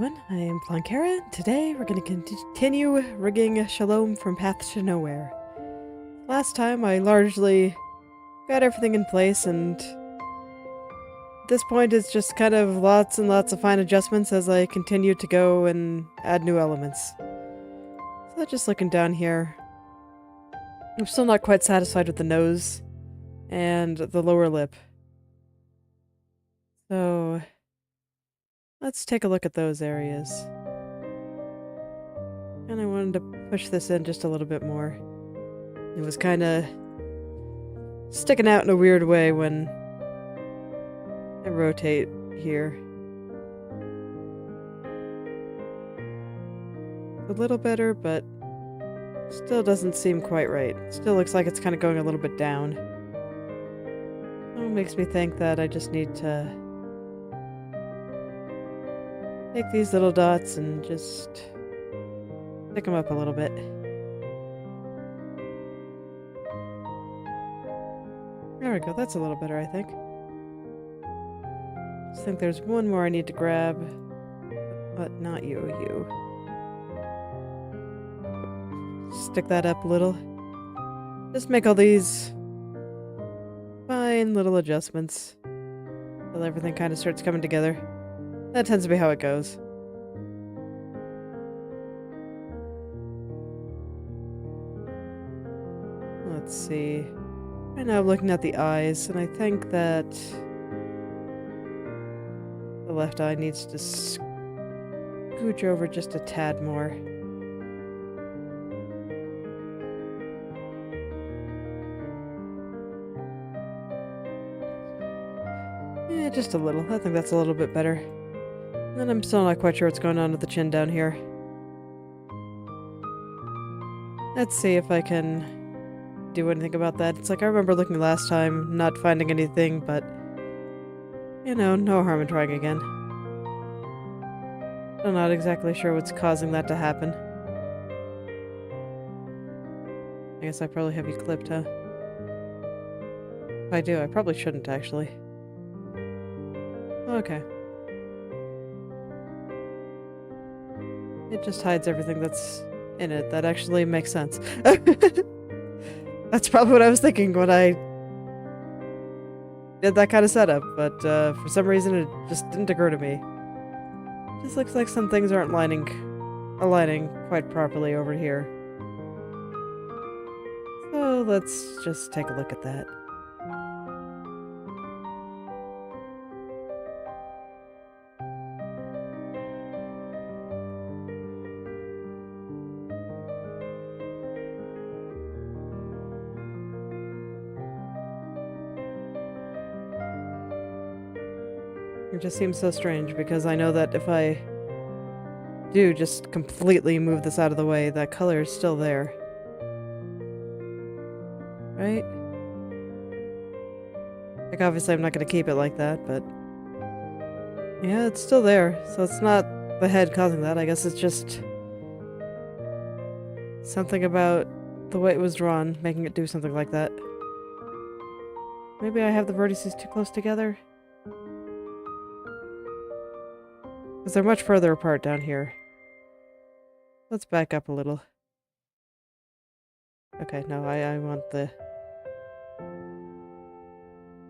everyone, I am Plankara, and today we're going to continue rigging Shalom from Path to Nowhere. Last time I largely got everything in place, and at this point it's just kind of lots and lots of fine adjustments as I continue to go and add new elements. So just looking down here, I'm still not quite satisfied with the nose and the lower lip. So let's take a look at those areas. And I wanted to push this in just a little bit more. It was kind of sticking out in a weird way when I rotate here. A little better, but still doesn't seem quite right. Still looks like it's kind of going a little bit down. It makes me think that I just need to take these little dots and just pick them up a little bit. There we go, that's a little better, I think. I think there's one more I need to grab, but not you. Stick that up a little. Just make all these fine little adjustments until everything kind of starts coming together. That tends to be how it goes. Let's see. Right now I'm looking at the eyes, and I think that the left eye needs to scooch over just a tad more. Yeah, just a little. I think that's a little bit better. And then I'm still not quite sure what's going on with the chin down here. Let's see if I can do anything about that. It's like I remember looking last time, not finding anything, but you know, no harm in trying again. I'm not exactly sure what's causing that to happen. I guess I probably have you clipped, huh? If I do, I probably shouldn't, actually. Okay. It just hides everything that's in it. That actually makes sense. That's probably what I was thinking when I did that kind of setup, but for some reason it just didn't occur to me. It just looks like some things aren't aligning quite properly over here. So let's just take a look at that. It just seems so strange because I know that if I do just completely move this out of the way, that color is still there. Right? Like, obviously I'm not going to keep it like that, but yeah, it's still there. So it's not the head causing that. I guess it's just something about the way it was drawn, making it do something like that. Maybe I have the vertices too close together? Because they're much further apart down here. Let's back up a little. Okay, no, I want the...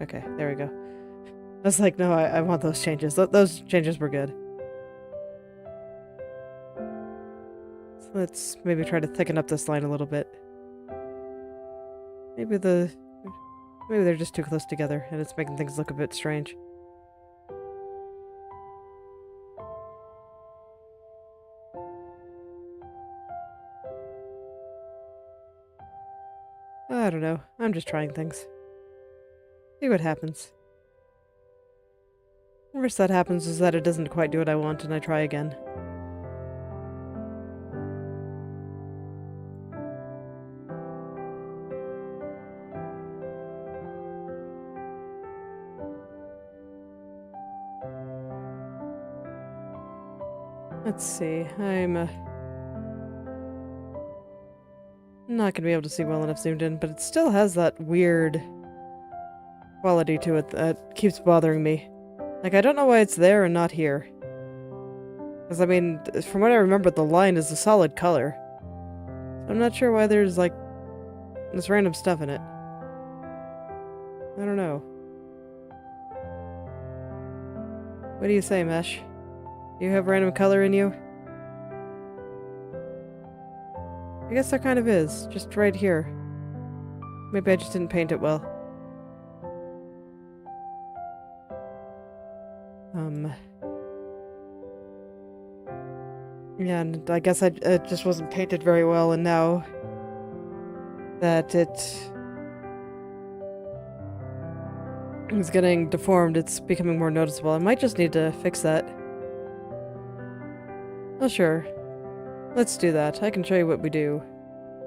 Okay, there we go. I was like, no, I want those changes. Those changes were good. So let's maybe try to thicken up this line a little bit. Maybe they're just too close together, and it's making things look a bit strange. I don't know. I'm just trying things. See what happens. The worst that happens is that it doesn't quite do what I want and I try again. Let's see. I'm not gonna be able to see well enough zoomed in, but it still has that weird quality to it that keeps bothering me. Like, I don't know why it's there and not here. Because, I mean, from what I remember, the line is a solid color. So I'm not sure why there's, like, this random stuff in it. I don't know. What do you say, Mesh? Do you have random color in you? I guess there kind of is, just right here. Maybe I just didn't paint it well. Yeah, and I guess it just wasn't painted very well, and now that it is getting deformed, it's becoming more noticeable. I might just need to fix that. Well, sure. Let's do that. I can show you what we do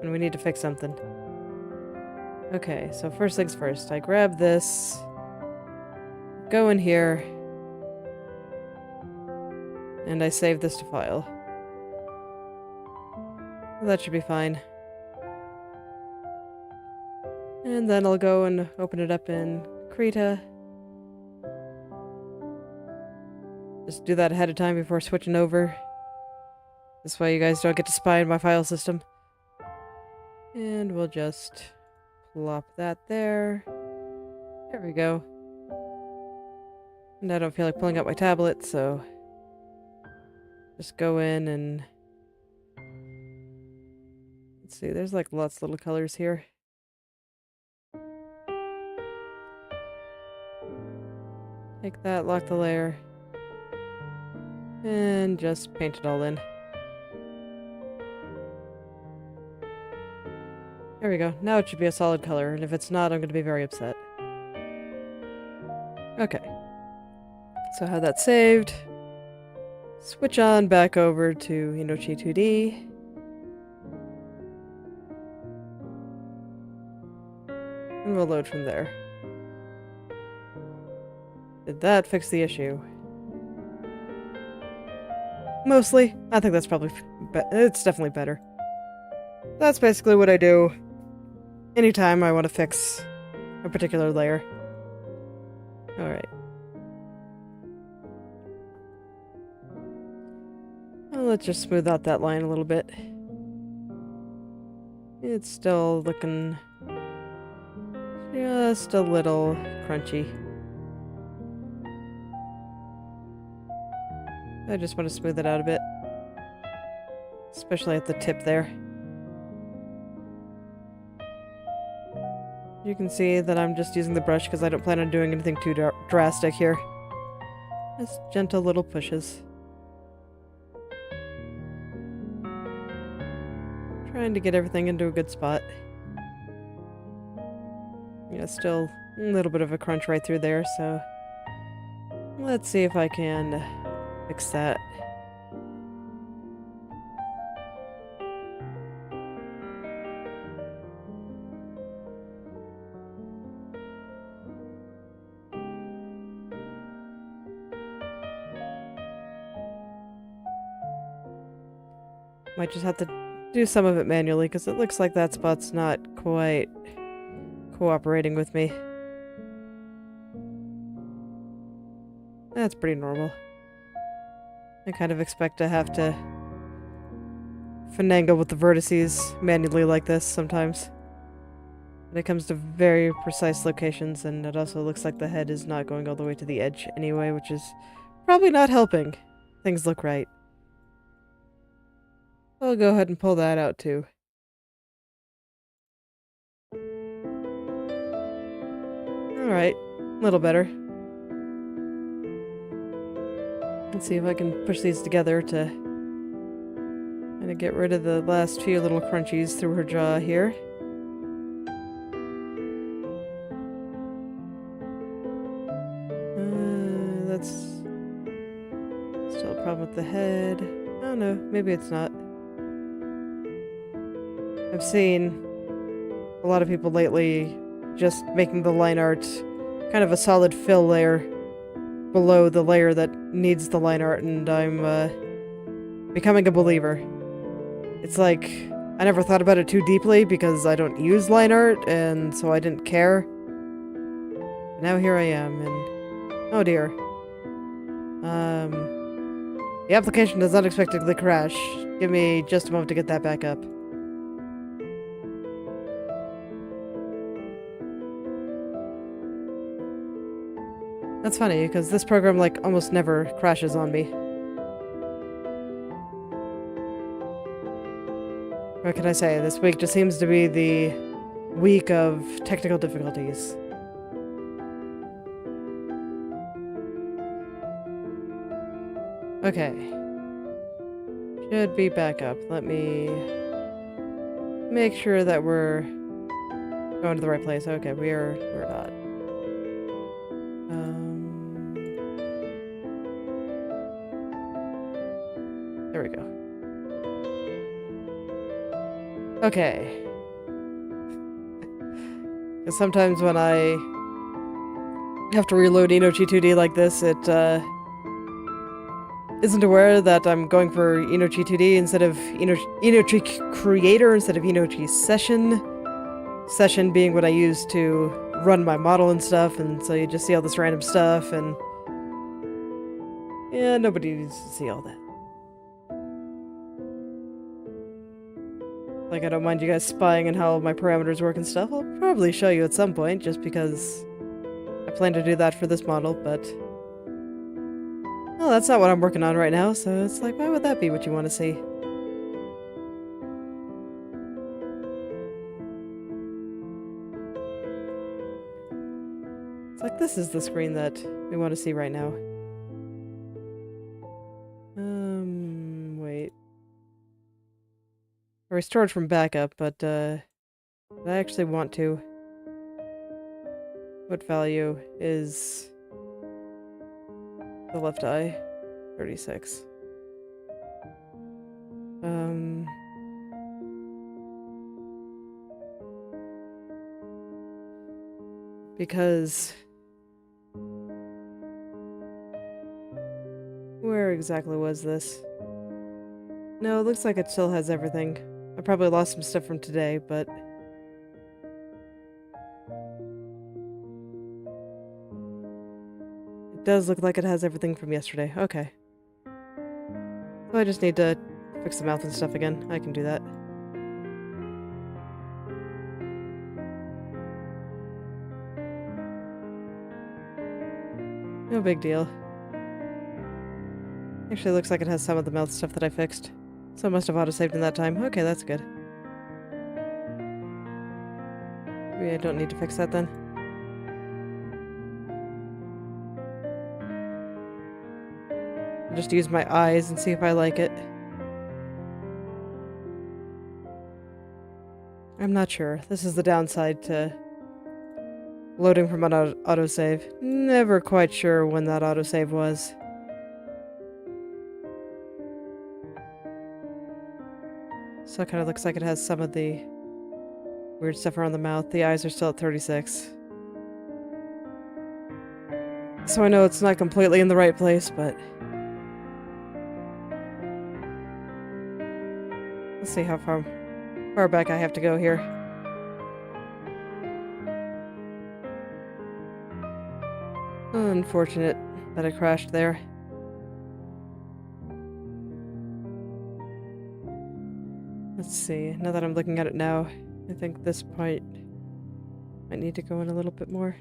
when we need to fix something. Okay, so first things first. I grab this, go in here, and I save this to file. Well, that should be fine. And then I'll go and open it up in Krita. Just do that ahead of time before switching over. This way you guys don't get to spy on my file system. And we'll just plop that there. There we go. And I don't feel like pulling out my tablet, so just go in and let's see, there's like lots of little colors here. Take that, lock the layer, and just paint it all in. There we go. Now it should be a solid color, and if it's not, I'm going to be very upset. Okay. So I have that saved. Switch on back over to Inochi2D. And we'll load from there. Did that fix the issue? Mostly. I think that's probably... it's definitely better. That's basically what I do anytime I want to fix a particular layer. Alright. Well, let's just smooth out that line a little bit. It's still looking just a little crunchy. I just want to smooth it out a bit. Especially at the tip there. You can see that I'm just using the brush because I don't plan on doing anything too drastic here. Just gentle little pushes. Trying to get everything into a good spot. Yeah, still a little bit of a crunch right through there, so let's see if I can fix that. Might just have to do some of it manually, because it looks like that spot's not quite cooperating with me. That's pretty normal. I kind of expect to have to finagle with the vertices manually like this sometimes. When it comes to very precise locations, and it also looks like the head is not going all the way to the edge anyway, which is probably not helping things look right. I'll go ahead and pull that out too. Alright, a little better. Let's see if I can push these together to kind of get rid of the last few little crunchies through her jaw here. That's still a problem with the head. I don't know, maybe it's not. I've seen a lot of people lately just making the line art kind of a solid fill layer below the layer that needs the line art, and I'm becoming a believer. It's like, I never thought about it too deeply because I don't use line art, and so I didn't care. Now here I am, and oh dear. The application does unexpectedly crash. Give me just a moment to get that back up. That's funny, because this program, like, almost never crashes on me. What can I say? This week just seems to be the week of technical difficulties. Okay. Should be back up. Let me make sure that we're going to the right place. Okay, we're not. There we go. Okay. Because sometimes when I have to reload Inochi2D like this, it isn't aware that I'm going for Inochi2D instead of Inochi Creator instead of Inochi Session. Session being what I use to run my model and stuff, and so you just see all this random stuff, and yeah, nobody needs to see all that. Like, I don't mind you guys spying on how my parameters work and stuff. I'll probably show you at some point, just because I plan to do that for this model, but well, that's not what I'm working on right now, so it's like, why would that be what you want to see? It's like, this is the screen that we want to see right now. Wait. I restored from backup, but, I actually want to. What value is the left eye? 36. Because where exactly was this? No, it looks like it still has everything. I probably lost some stuff from today, but it does look like it has everything from yesterday. Okay. So I just need to fix the mouth and stuff again. I can do that. No big deal. Actually, looks like it has some of the mouth stuff that I fixed. So it must have auto-saved in that time. Okay, that's good. Maybe I don't need to fix that then. I'll just use my eyes and see if I like it. I'm not sure. This is the downside to loading from an autosave. Never quite sure when that autosave was. So it kind of looks like it has some of the weird stuff around the mouth. The eyes are still at 36. So I know it's not completely in the right place, but let's see how far back I have to go here. Unfortunate that I crashed there. Let's see, now that I'm looking at it now, I think this point might need to go in a little bit more.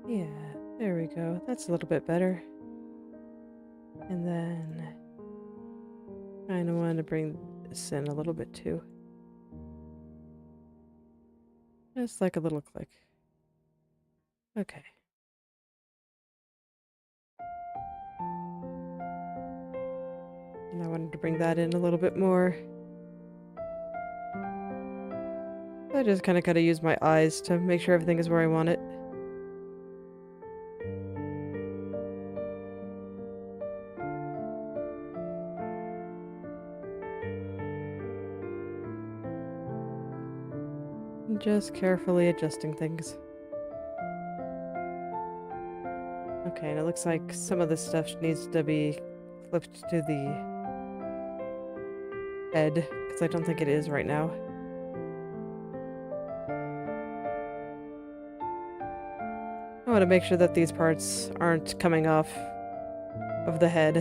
Yeah, there we go. That's a little bit better. And then I kind of want to bring this in a little bit too. Just like a little click. Okay. And I wanted to bring that in a little bit more. I just kind of gotta use my eyes to make sure everything is where I want it. Just carefully adjusting things. Okay, and it looks like some of this stuff needs to be flipped to the head, because I don't think it is right now. Oh, want to make sure that these parts aren't coming off of the head.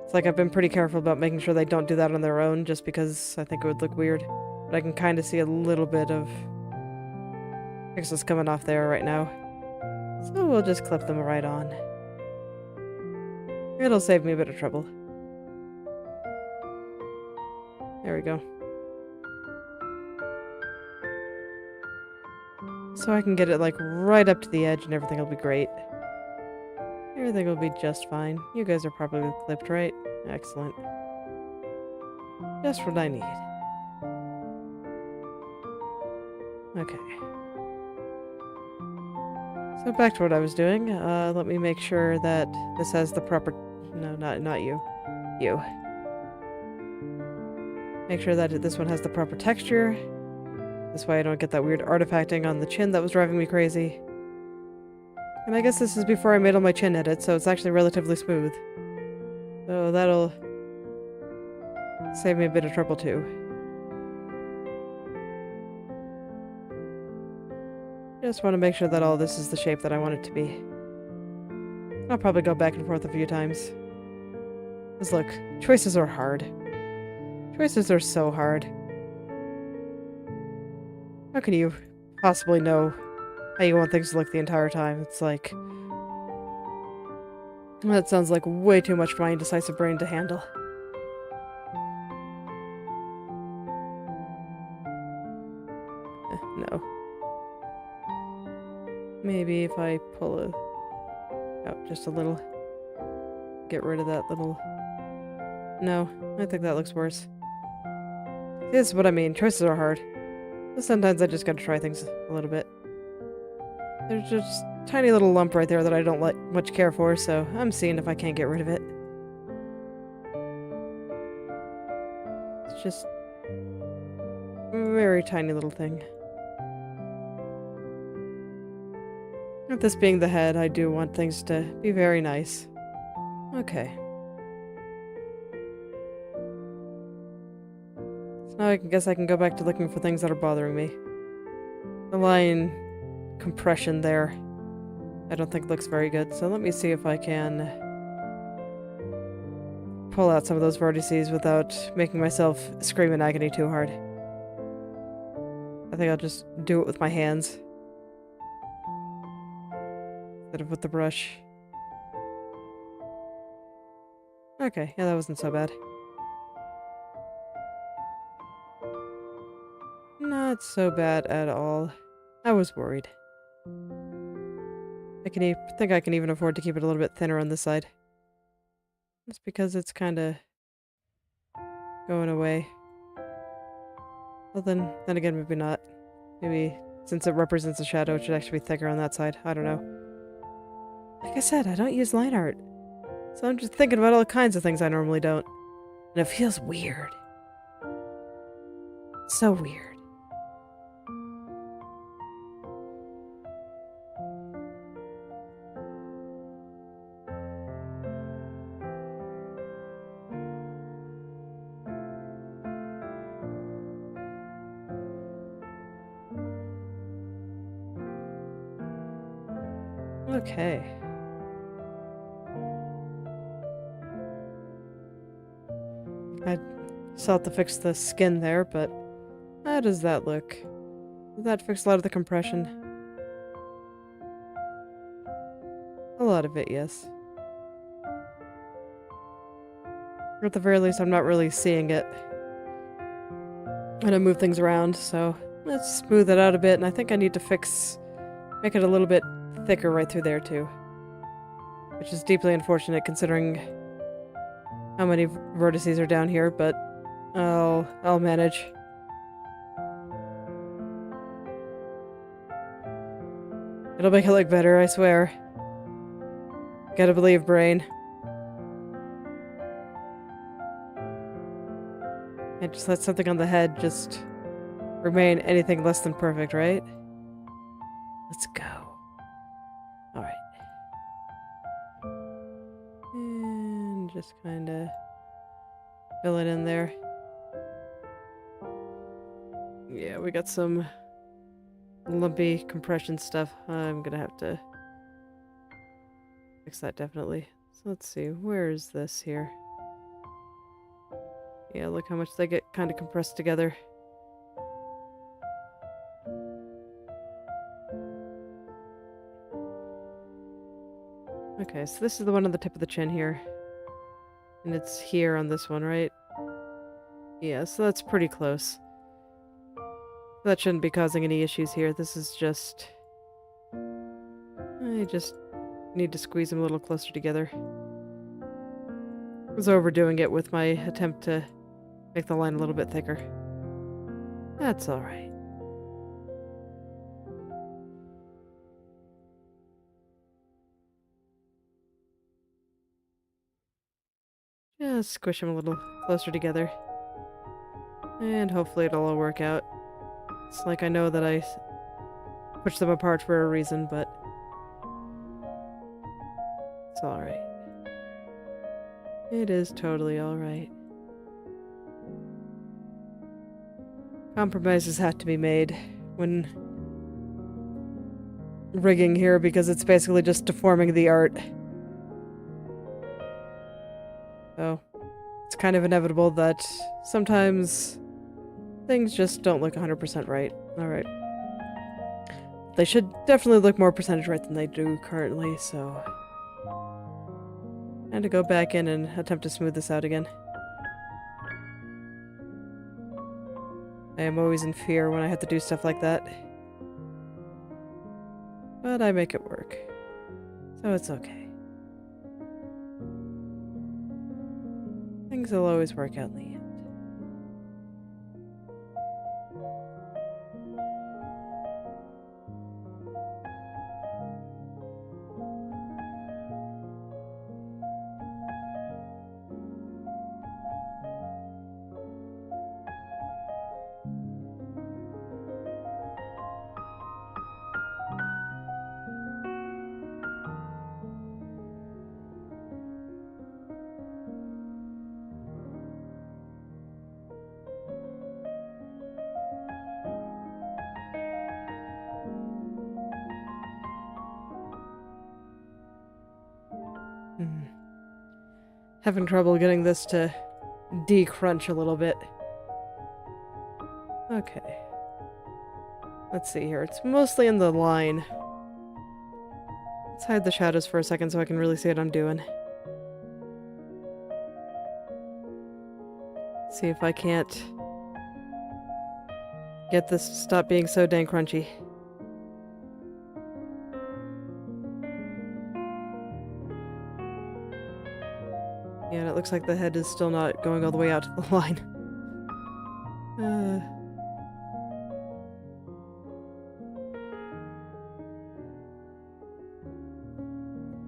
It's like I've been pretty careful about making sure they don't do that on their own, just because I think it would look weird. But I can kind of see a little bit of pixels coming off there right now. So we'll just clip them right on. It'll save me a bit of trouble. There we go. So I can get it like right up to the edge and everything will be great. Everything will be just fine. You guys are probably clipped, right? Excellent. Just what I need. Okay. So back to what I was doing. Let me make sure that this has the proper... No, not you. You. Make sure that this one has the proper texture. This way I don't get that weird artifacting on the chin that was driving me crazy. And I guess this is before I made all my chin edits, so it's actually relatively smooth. So that'll save me a bit of trouble too. Just want to make sure that all this is the shape that I want it to be. I'll probably go back and forth a few times. Because look, choices are hard. Choices are so hard. How can you possibly know how you want things to look the entire time? It's like... That sounds like way too much for my indecisive brain to handle. No. Maybe if I pull it out just a little. Get rid of that little... No, I think that looks worse. This is what I mean. Choices are hard. But sometimes I just gotta try things a little bit. There's just a tiny little lump right there that I don't much care for, so I'm seeing if I can't get rid of it. It's just a very tiny little thing. With this being the head, I do want things to be very nice. Okay. So now I guess I can go back to looking for things that are bothering me. The line compression there, I don't think looks very good, so let me see if I can pull out some of those vertices without making myself scream in agony too hard. I think I'll just do it with my hands instead of with the brush. Okay, yeah, that wasn't so bad. Not so bad at all. I was worried. I think I can even afford to keep it a little bit thinner on this side. Just because it's kind of going away. Well then again, maybe not. Maybe since it represents a shadow, it should actually be thicker on that side. I don't know. Like I said, I don't use line art. So I'm just thinking about all kinds of things I normally don't. And it feels weird. So weird. Okay. I still have to fix the skin there, but how does that look? Does that fix a lot of the compression? A lot of it, yes. Or at the very least, I'm not really seeing it when I move things around, so let's smooth it out a bit, and I think I need to make it a little bit thicker right through there too. Which is deeply unfortunate considering how many vertices are down here, but I'll manage. It'll make it look better, I swear. Gotta believe, brain. And just let something on the head just remain anything less than perfect, right? Let's go. Alright. And just kinda fill it in there. Yeah, we got some lumpy compression stuff. I'm gonna have to fix that definitely. So let's see, where is this here? Yeah, look how much they get kind of compressed together. Okay, so this is the one on the tip of the chin here. And it's here on this one, right? Yeah, so that's pretty close. That shouldn't be causing any issues here. This is just... I just need to squeeze them a little closer together. I was overdoing it with my attempt to make the line a little bit thicker. That's alright. Just squish them a little closer together. And hopefully it'll all work out. It's like I know that I pushed them apart for a reason, but it's alright. It is totally alright. Compromises have to be made when rigging here because it's basically just deforming the art. So, it's kind of inevitable that sometimes things just don't look 100% right. Alright. They should definitely look more percentage right than they do currently, so... And to go back in and attempt to smooth this out again. I am always in fear when I have to do stuff like that. But I make it work. So it's okay. Things will always work out in the end. Having trouble getting this to de-crunch a little bit. Okay. Let's see here. It's mostly in the line. Let's hide the shadows for a second so I can really see what I'm doing. See if I can't get this to stop being so dang crunchy. Yeah, and it looks like the head is still not going all the way out to the line.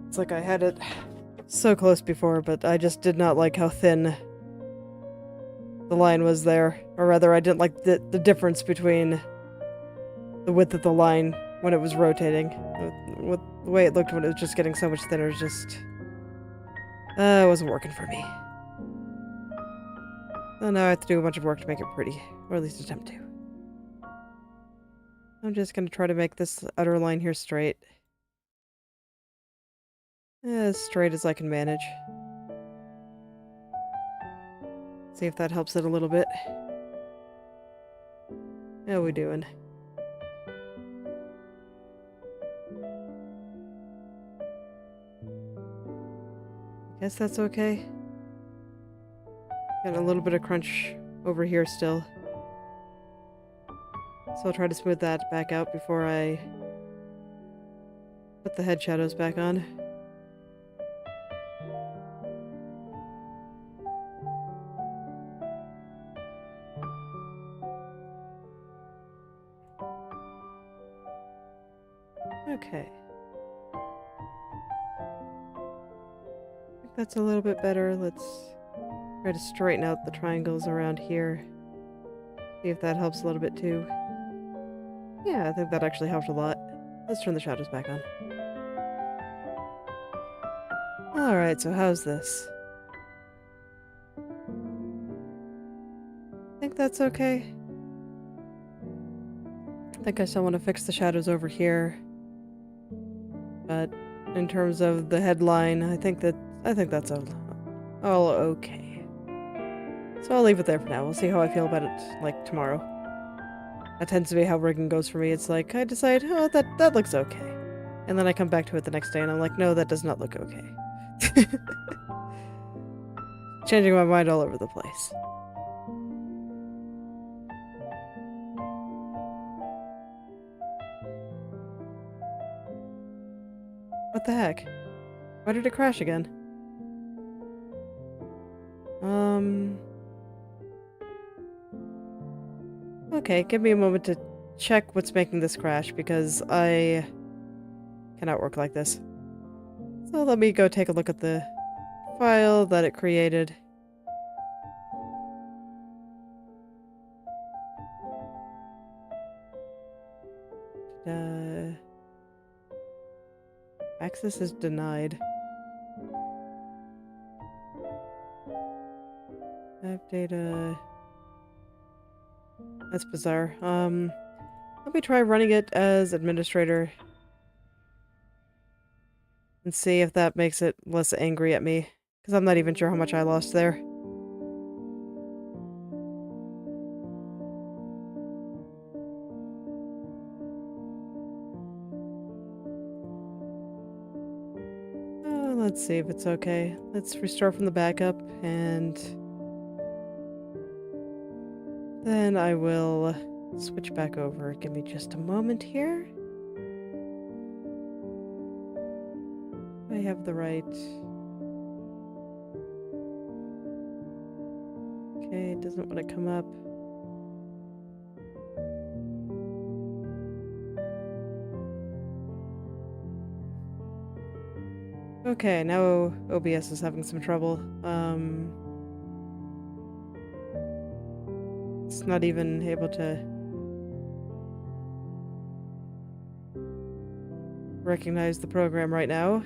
It's like I had it so close before, but I just did not like how thin the line was there. Or rather, I didn't like the difference between the width of the line when it was rotating. The way it looked when it was just getting so much thinner is just... it wasn't working for me. So now I have to do a bunch of work to make it pretty. Or at least attempt to. I'm just going to try to make this outer line here straight. As straight as I can manage. See if that helps it a little bit. How we doing? Guess that's okay. Got a little bit of crunch over here still. So I'll try to smooth that back out before I put the head shadows back on. Okay. I think that's a little bit better. Let's try to straighten out the triangles around here. See if that helps a little bit too. Yeah, I think that actually helped a lot. Let's turn the shadows back on. Alright, so how's this? I think that's okay. think I still want to fix the shadows over here. But in terms of the headline, I think that's all okay. So I'll leave it there for now. We'll see how I feel about it, like, tomorrow. That tends to be how rigging goes for me. It's like, I decide, oh, that looks okay. And then I come back to it the next day and I'm like, no, that does not look okay. Changing my mind all over the place. What the heck? Why did it crash again? Okay, give me a moment to check what's making this crash, because I cannot work like this. So let me go take a look at the file that it created. Access is denied. App data. That's bizarre. Let me try running it as administrator and see if that makes it less angry at me, because I'm not even sure how much I lost there. Let's see if it's okay. Let's restore from the backup, and then I will switch back over. Give me just a moment here. I have the right. Okay, it doesn't want to come up. Okay, now OBS is having some trouble. It's not even able to recognize the program right now.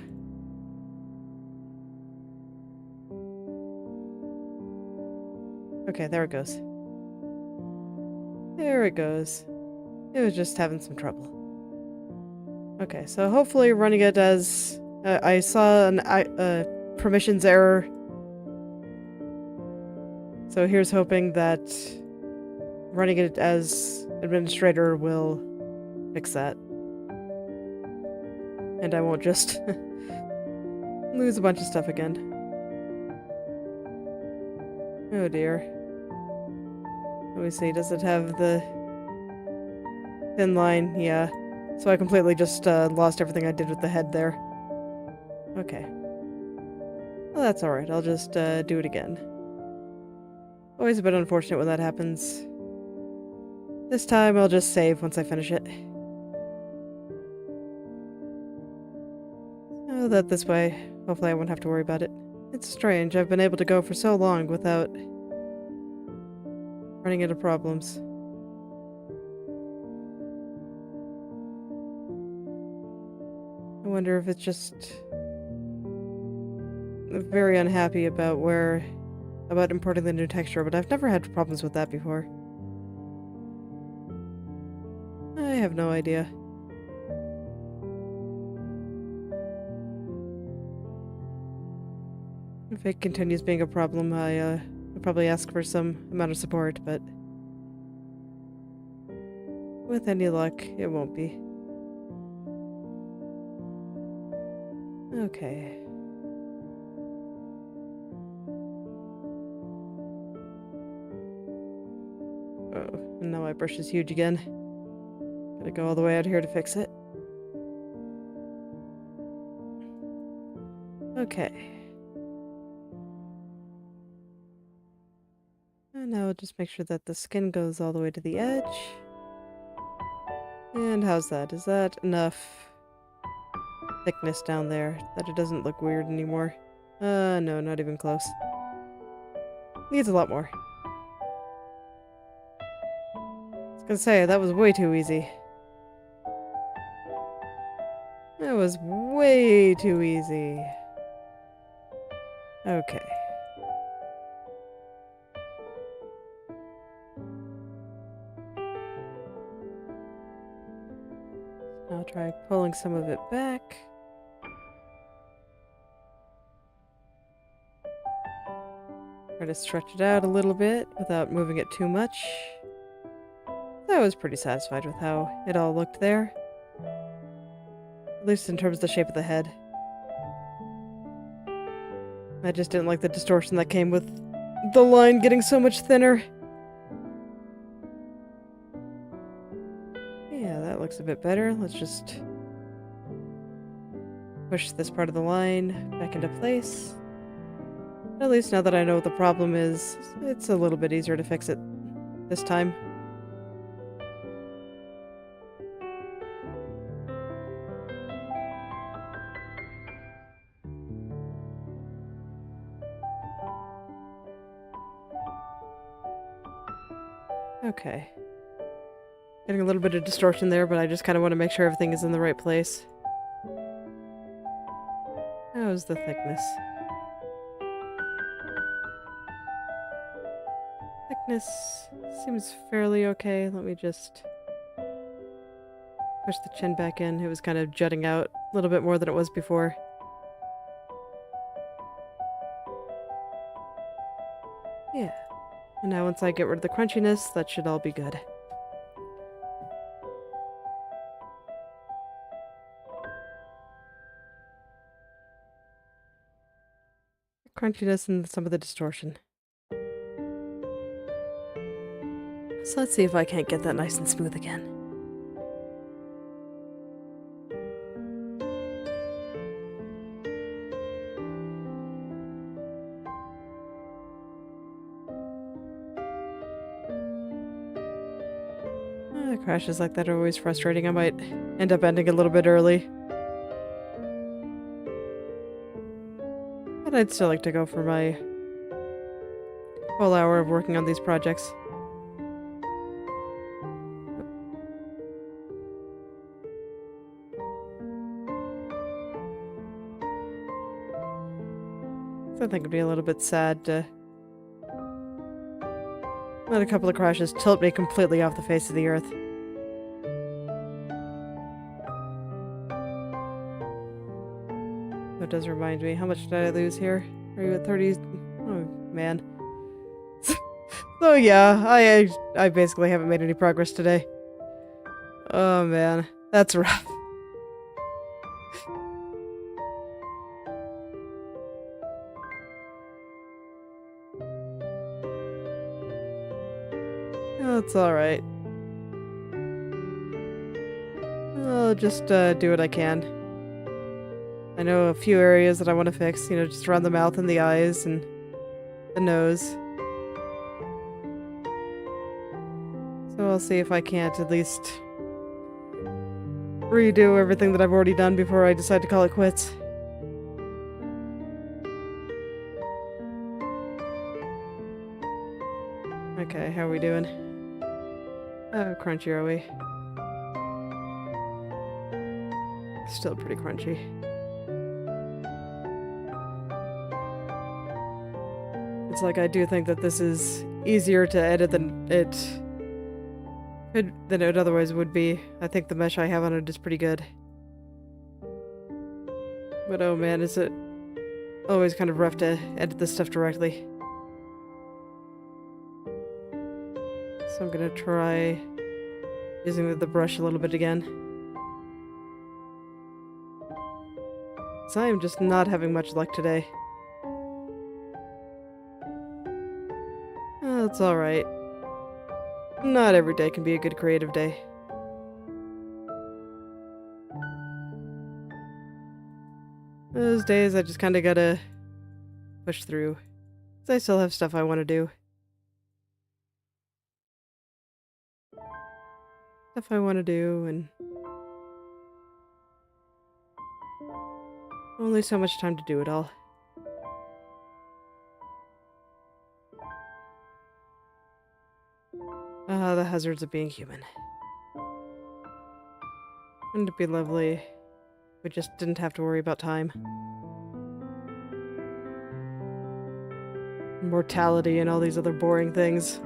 Okay, there it goes. There it goes. It was just having some trouble. Okay, so hopefully running it as... I saw an permissions error. So here's hoping that running it as administrator will fix that. And I won't just lose a bunch of stuff again. Oh dear. Let me see, does it have the thin line? Yeah. So I completely just lost everything I did with the head there. Okay. Well, that's alright. I'll just do it again. Always a bit unfortunate when that happens. This time I'll just save once I finish it. Oh, that this way. Hopefully I won't have to worry about it. It's strange. I've been able to go for so long without running into problems. I wonder if it's just... very unhappy about importing the new texture, but I've never had problems with that before. I have no idea. If it continues being a problem, I'll probably ask for some amount of support, but with any luck, it won't be. Okay. Oh, and now my brush is huge again. Gotta go all the way out here to fix it. Okay. And now just make sure that the skin goes all the way to the edge. And how's that? Is that enough thickness down there that it doesn't look weird anymore? No, not even close. Needs a lot more. I was gonna say, that was way too easy. That was way too easy. Okay. I'll try pulling some of it back. Try to stretch it out a little bit without moving it too much. I was pretty satisfied with how it all looked there. At least in terms of the shape of the head. I just didn't like the distortion that came with the line getting so much thinner. Yeah, that looks a bit better. Let's just push this part of the line back into place. At least now that I know what the problem is, it's a little bit easier to fix it this time. Okay. Getting a little bit of distortion there, but I just kind of want to make sure everything is in the right place. How's the thickness? Thickness seems fairly okay. Let me just push the chin back in. It was kind of jutting out a little bit more than it was before. Yeah. And now once I get rid of the crunchiness, that should all be good. Crunchiness and some of the distortion. So let's see if I can't get that nice and smooth again. Crashes like that are always frustrating. I might end up ending a little bit early. But I'd still like to go for my whole hour of working on these projects. So I think it'd be a little bit sad to let a couple of crashes tilt me completely off the face of the earth. That does remind me, how much did I lose here? Are you at 30? Oh, man. So yeah, I basically haven't made any progress today. Oh man, that's rough. That's alright. I'll just do what I can. I know a few areas that I want to fix, you know, just around the mouth and the eyes and the nose. So I'll see if I can't at least redo everything that I've already done before I decide to call it quits. Okay, how are we doing? Oh, crunchy are we? Still pretty crunchy. It's like I do think that this is easier to edit than it otherwise would be. I think the mesh I have on it is pretty good. But oh man, is it always kind of rough to edit this stuff directly. So I'm gonna try using the brush a little bit again. So I am just not having much luck today. Oh, it's alright. Not every day can be a good creative day. Those days I just kinda gotta push through. 'Cause I still have stuff I want to do. Stuff I want to do, and only so much time to do it all. Ah, the hazards of being human. Wouldn't it be lovely if we just didn't have to worry about time? Mortality and all these other boring things.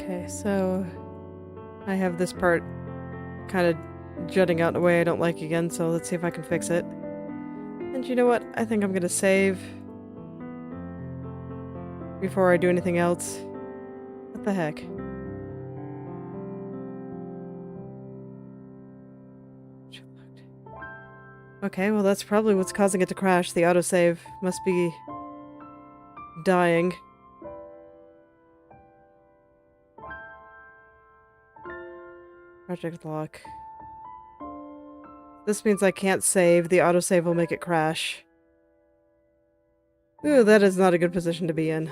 Okay, so I have this part kind of jutting out in a way I don't like again, so let's see if I can fix it. And you know what? I think I'm gonna save before I do anything else. What the heck? Okay, well that's probably what's causing it to crash. The autosave must be dying. Project lock. This means I can't save. The autosave will make it crash. Ooh, that is not a good position to be in.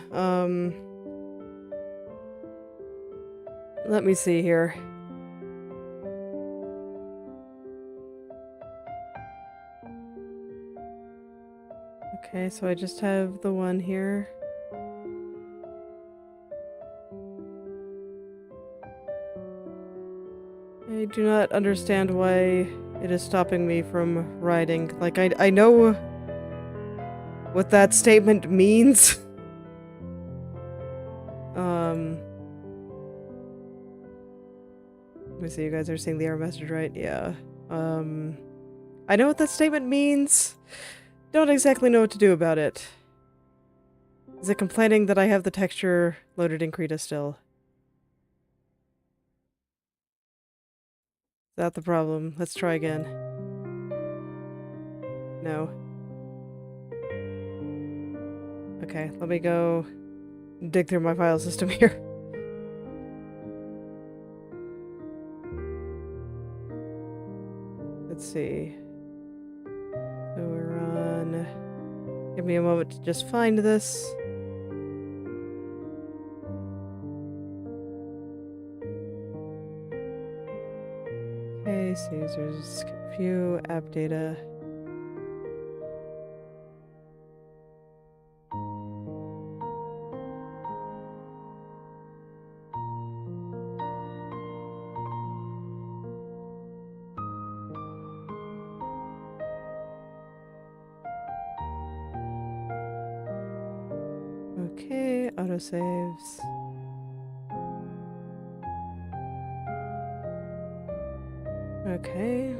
Let me see here. Okay, so I just have the one here. I do not understand why it is stopping me from writing. Like, I know what that statement means. Let me see, you guys are seeing the error message, right? Yeah. I know what that statement means. Don't exactly know what to do about it. Is it complaining that I have the texture loaded in Krita still? Is that the problem? Let's try again. No. Okay, let me go dig through my file system here. Let's see. So we're on... Give me a moment to just find this. Okay, so there's a few app data. Okay, autosaves. Okay.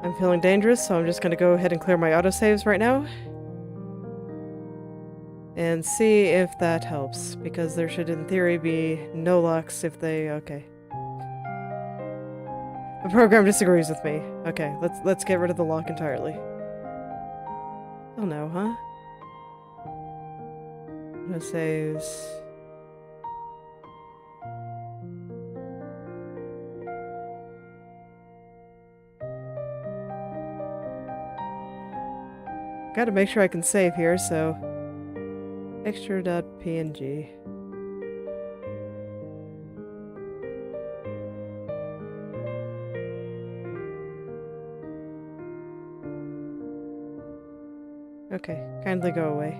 I'm feeling dangerous, so I'm just gonna go ahead and clear my autosaves right now. And see if that helps, because there should in theory be no locks if they... okay. The program disagrees with me. Okay, let's get rid of the lock entirely. Oh no, huh? Autosaves. Gotta make sure I can save here, so... Extra.png. Okay, kindly go away.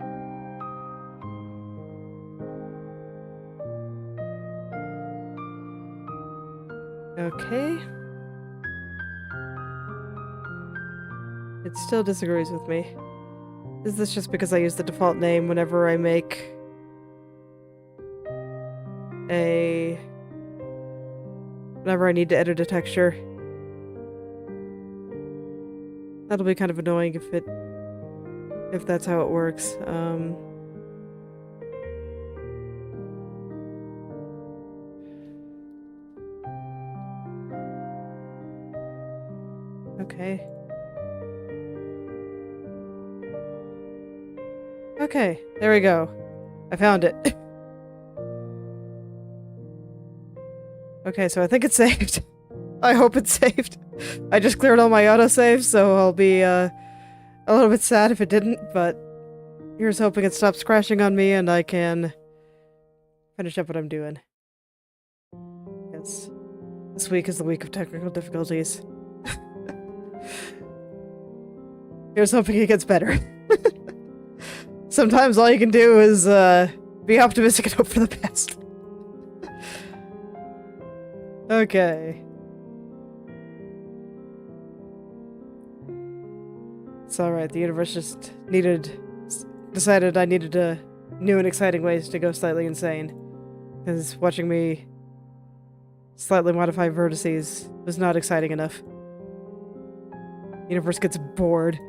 Okay. It still disagrees with me. Is this just because I use the default name whenever I make whenever I need to edit a texture? That'll be kind of annoying if that's how it works. Okay. Okay, there we go. I found it. Okay, so I think it's saved. I hope it's saved. I just cleared all my autosaves, so I'll be a little bit sad if it didn't, but here's hoping it stops crashing on me and I can finish up what I'm doing. Yes. This week is the week of technical difficulties. Here's hoping it gets better. Sometimes all you can do is Be optimistic and hope for the best. Okay. It's alright, the universe just decided I needed new and exciting ways to go slightly insane. Because watching me slightly modify vertices was not exciting enough. Universe gets bored.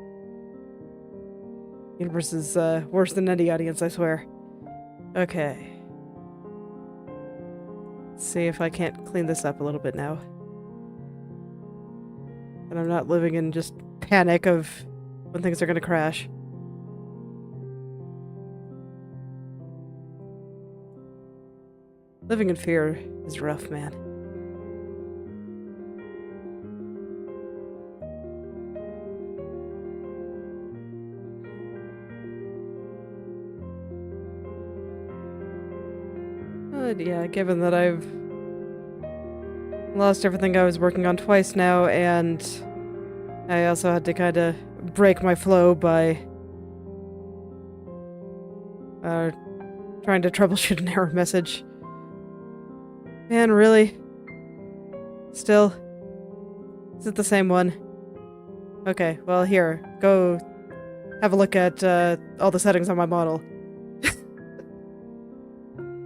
Universe is worse than any audience, I swear. Okay. Let's see if I can't clean this up a little bit now. And I'm not living in just panic of when things are gonna crash. Living in fear is rough, man. But yeah, given that I've lost everything I was working on twice now, and I also had to kind of break my flow by trying to troubleshoot an error message. Man, really? Still? Is it the same one? Okay, well here, go have a look at all the settings on my model.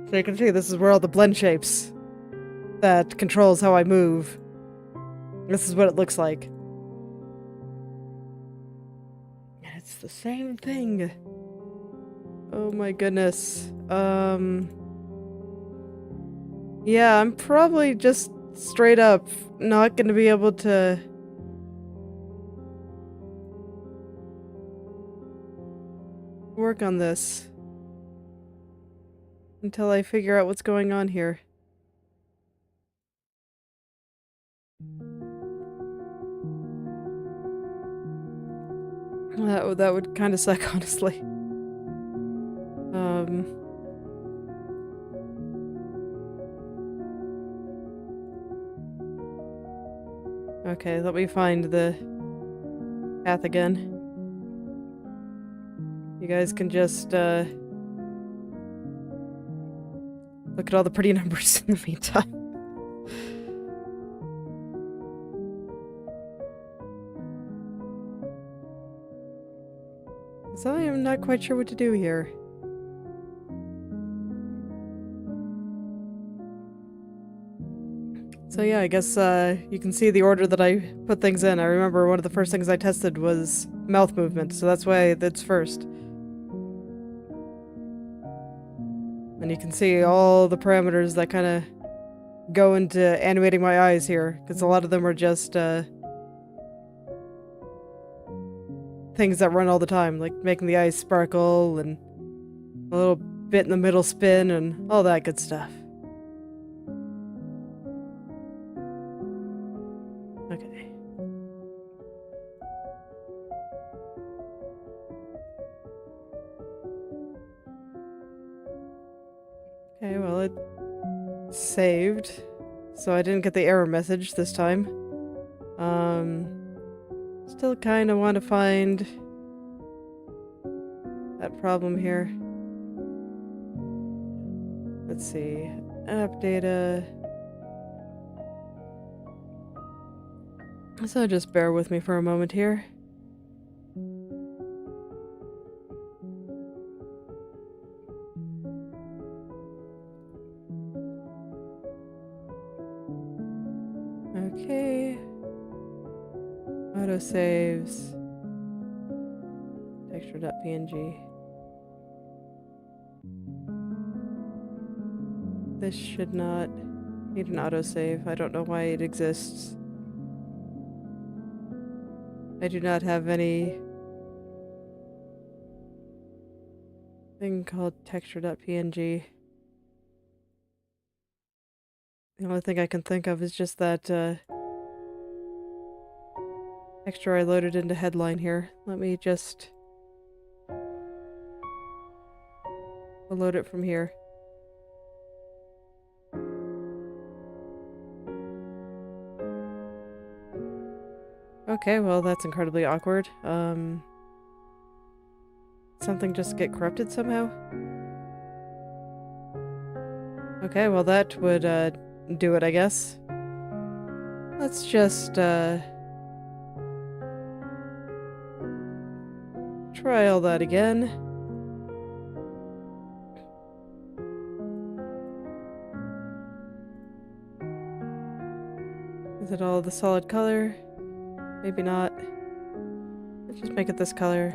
So you can see this is where all the blend shapes that controls how I move. This is what it looks like. It's the same thing. Oh my goodness. Yeah, I'm probably just straight up not gonna be able to work on this until I figure out what's going on here. That would kind of suck, honestly. Okay, let me find the path again. You guys can just, look at all the pretty numbers in the meantime. So I am not quite sure what to do here. So yeah, I guess you can see the order that I put things in. I remember one of the first things I tested was mouth movement, so that's why that's first. And you can see all the parameters that kind of go into animating my eyes here, because a lot of them are just things that run all the time, like making the eyes sparkle and a little bit in the middle spin and all that good stuff. Okay. Okay, well, it saved, so I didn't get the error message this time. Still kind of want to find that problem here. Let's see. App data. So just bear with me for a moment here. Okay. Autosaves. Texture.png. This should not need an autosave. I don't know why it exists. I do not have any thing called texture.png. The only thing I can think of is just that texture I loaded into headline here. Let me just load it from here. Okay, well that's incredibly awkward. Something just get corrupted somehow? Okay, well that would do it, I guess. Let's just try all that again. Is it all the solid color? Maybe not. Let's just make it this color.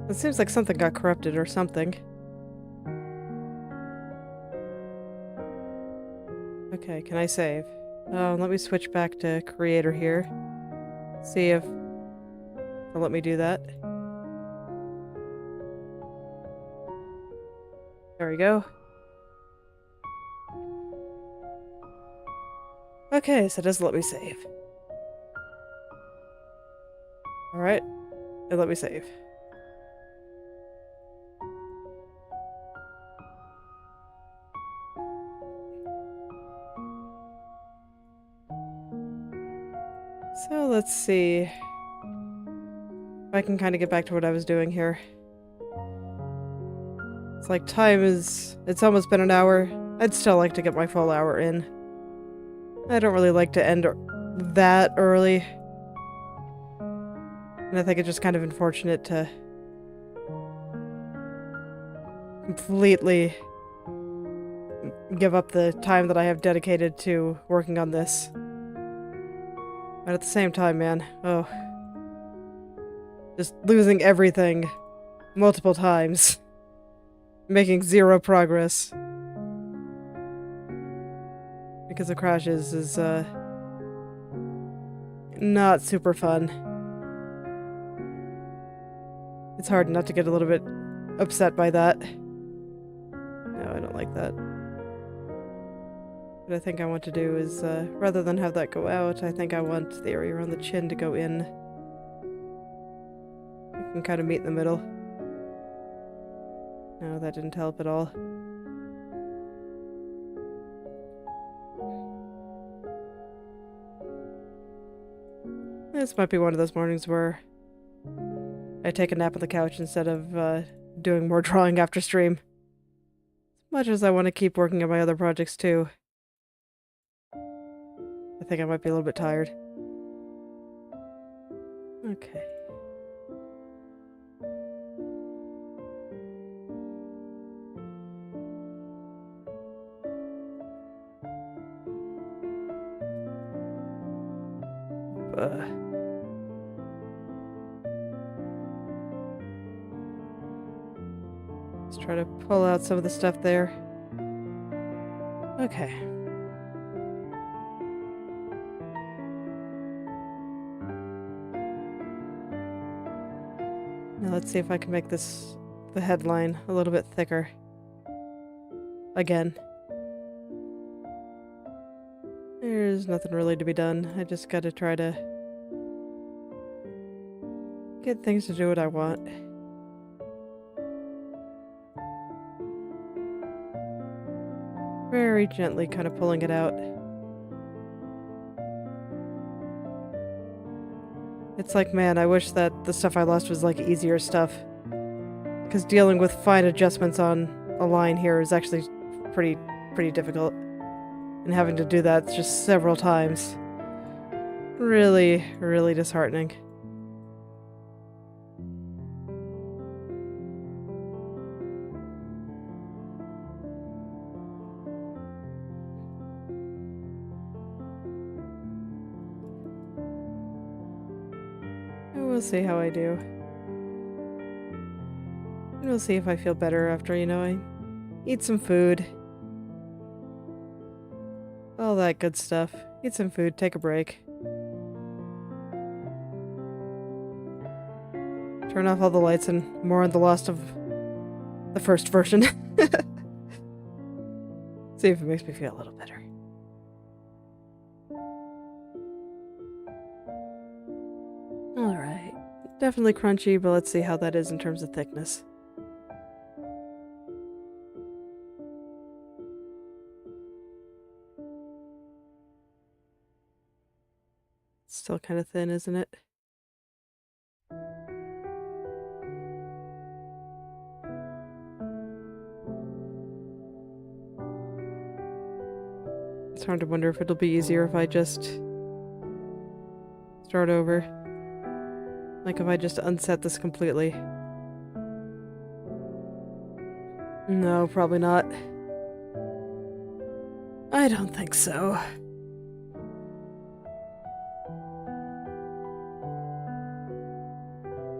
It seems like something got corrupted or something. Okay, can I save? Oh, let me switch back to creator here. See if they'll let me do that. There we go. Okay, so it does let me save. Alright, it let me save. So let's see if I can kind of get back to what I was doing here. It's like it's almost been an hour. I'd still like to get my full hour in. I don't really like to end that early. And I think it's just kind of unfortunate to completely give up the time that I have dedicated to working on this. But at the same time, man, oh. Just losing everything multiple times. Making zero progress. Because of crashes is, not super fun. It's hard not to get a little bit upset by that. No, I don't like that. What I think I want to do is, rather than have that go out, I think I want the area around the chin to go in. We can kind of meet in the middle. No, that didn't help at all. This might be one of those mornings where I take a nap on the couch instead of doing more drawing after stream. As much as I want to keep working on my other projects too. I think I might be a little bit tired. Okay. Let's try to pull out some of the stuff there. Okay. Now let's see if I can make the headline a little bit thicker. Again. There's nothing really to be done. I just gotta try to get things to do what I want. Very gently kind of pulling it out. It's like, man, I wish that the stuff I lost was like easier stuff. Because dealing with fine adjustments on a line here is actually pretty difficult. And having to do that just several times. Really, really disheartening. We'll see how I do. And we'll see if I feel better after, I eat some food. All that good stuff. Eat some food, take a break. Turn off all the lights and more on the Lost of the first version. See if it makes me feel a little better. Alright. Definitely crunchy, but let's see how that is in terms of thickness. Let's still kind of thin, isn't it? It's starting to wonder if it'll be easier if I just start over. Like if I just unset this completely. No, probably not. I don't think so.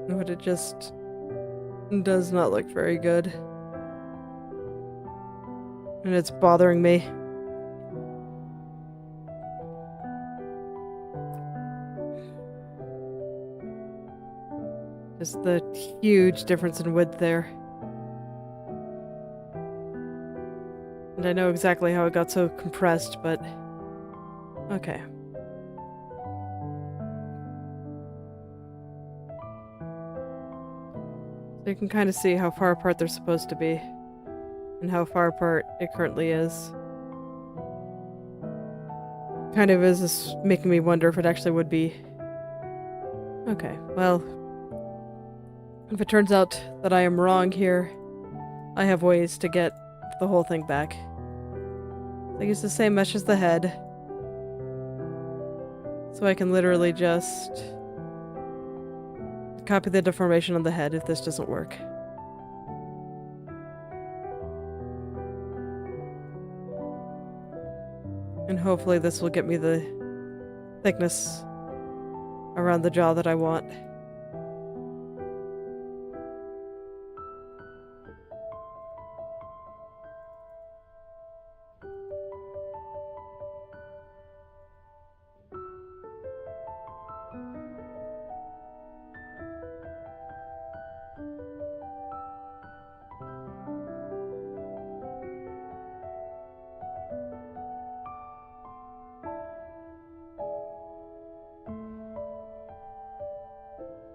But it just does not look very good. And it's bothering me. Just the huge difference in width there. And I know exactly how it got so compressed, but... okay. So you can kind of see how far apart they're supposed to be. And how far apart it currently is. Kind of is making me wonder if it actually would be. Okay, well... if it turns out that I am wrong here, I have ways to get the whole thing back. I use the same mesh as the head. So I can literally just copy the deformation on the head if this doesn't work. And hopefully this will get me the thickness around the jaw that I want.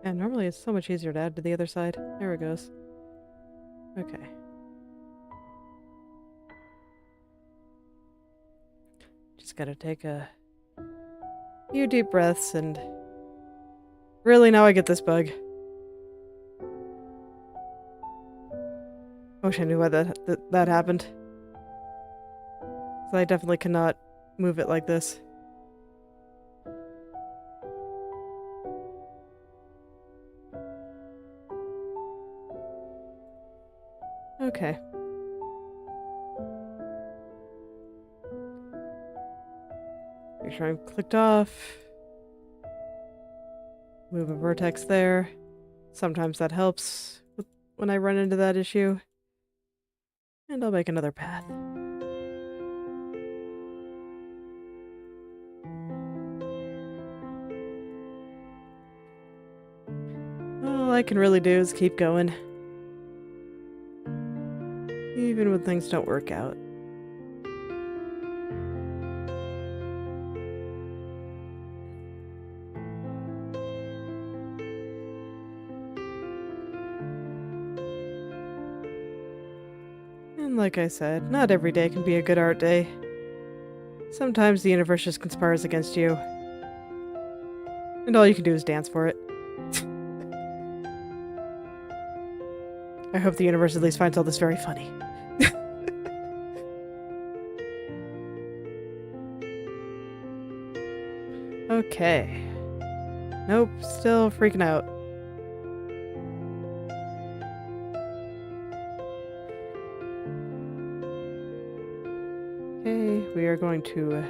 Yeah, normally it's so much easier to add to the other side. There it goes. Okay. Just gotta take a few deep breaths and... really, now I get this bug. I wish I knew why that happened. So I definitely cannot move it like this. Okay. Make sure I'm clicked off. Move a vertex there. Sometimes that helps when I run into that issue. And I'll make another path. All I can really do is keep going. Even when things don't work out. And like I said, not every day can be a good art day. Sometimes the universe just conspires against you. And all you can do is dance for it. I hope the universe at least finds all this very funny. Okay. Nope, still freaking out. Okay, we are going to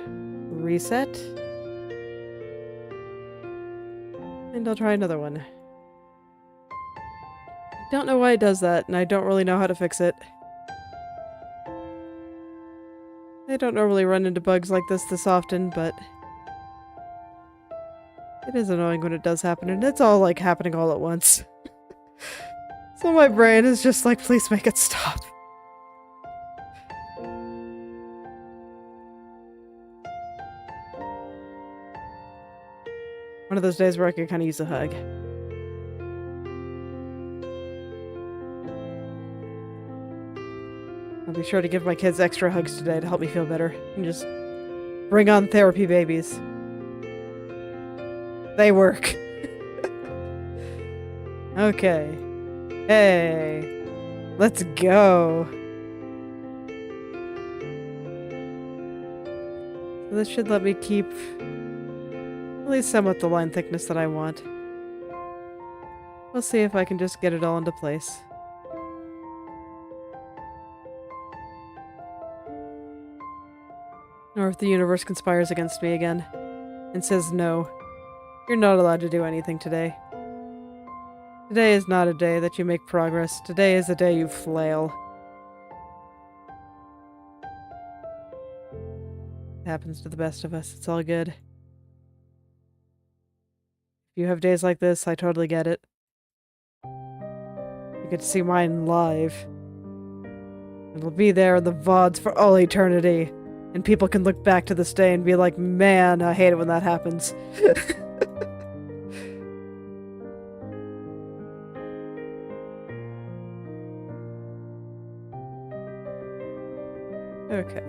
reset. And I'll try another one. Don't know why it does that, and I don't really know how to fix it. I don't normally run into bugs like this often, but... it is annoying when it does happen, and it's all, like, happening all at once. So my brain is just like, please make it stop. One of those days where I could kind of use a hug. I'll be sure to give my kids extra hugs today to help me feel better. And just bring on therapy babies. They work. Okay. Hey. Let's go. So this should let me keep at least somewhat the line thickness that I want. We'll see if I can just get it all into place. Or if the universe conspires against me again and says, no, you're not allowed to do anything today. Today is not a day that you make progress. Today is a day you flail. It happens to the best of us. It's all good. If you have days like this, I totally get it. You get to see mine live. It'll be there in the VODs for all eternity. And people can look back to this day and be like, man, I hate it when that happens. Okay.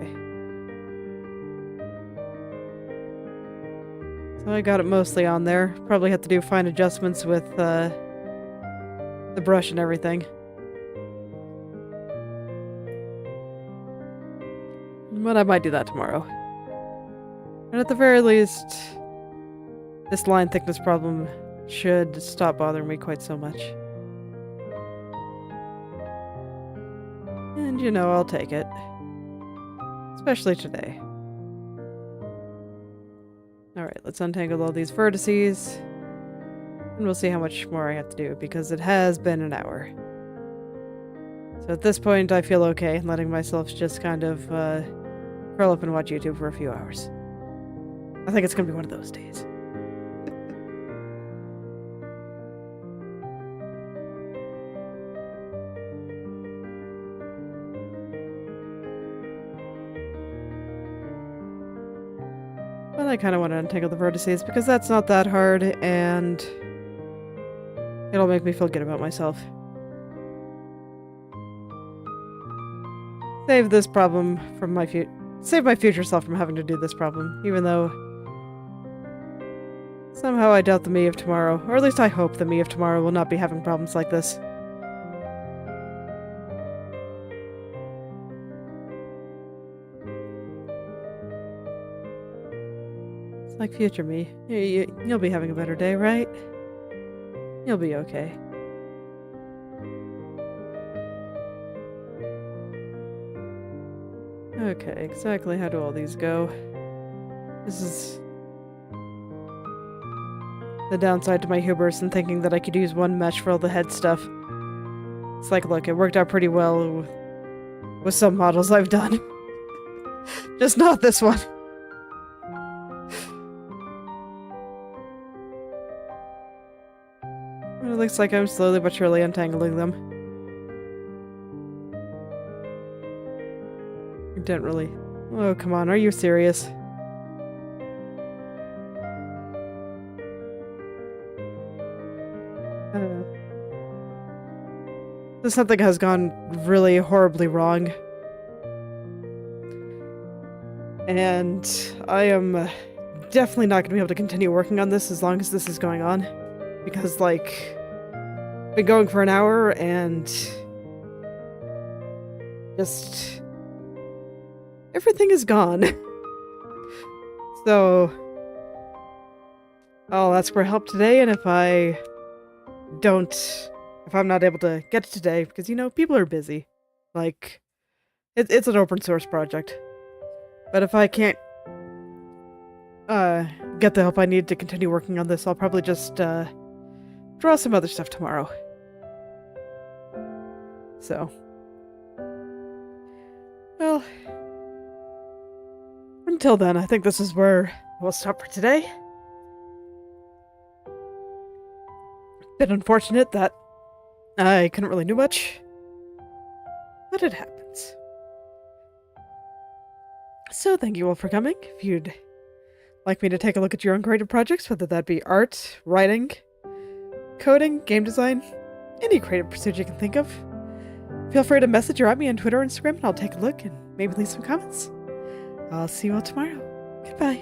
So I got it mostly on there. Probably have to do fine adjustments with the brush and everything. But I might do that tomorrow. And at the very least, this line thickness problem should stop bothering me quite so much. And you know, I'll take it. Especially today. Alright, let's untangle all these vertices. And we'll see how much more I have to do, because it has been an hour. So at this point, I feel okay letting myself just kind of curl up and watch YouTube for a few hours. I think it's gonna be one of those days. But I kind of want to untangle the vertices because that's not that hard and it'll make me feel good about myself. Save this problem from my save my future self from having to do this problem, even though somehow I doubt the me of tomorrow, or at least I hope the me of tomorrow will not be having problems like this. It's like future me. You'll be having a better day, right? You'll be okay. Okay, exactly how do all these go? This is the downside to my hubris and thinking that I could use one mesh for all the head stuff. It's like, look, it worked out pretty well with some models I've done. Just not this one. It looks like I'm slowly but surely untangling them. I didn't really... Oh, come on, are you serious? Something has gone really horribly wrong. And I am definitely not going to be able to continue working on this as long as this is going on. Because, like, I've been going for an hour and just everything is gone. So I'll ask for help today, and if I'm not able to get it today, because, you know, people are busy. Like, it's an open source project. But if I can't get the help I need to continue working on this, I'll probably just draw some other stuff tomorrow. So. Well. Until then, I think this is where we'll stop for today. Bit unfortunate that I couldn't really do much, but it happens. So thank you all for coming. If you'd like me to take a look at your own creative projects, whether that be art, writing, coding, game design, any creative pursuit you can think of, feel free to message or at me on Twitter or Instagram, and I'll take a look and maybe leave some comments. I'll see you all tomorrow. Goodbye.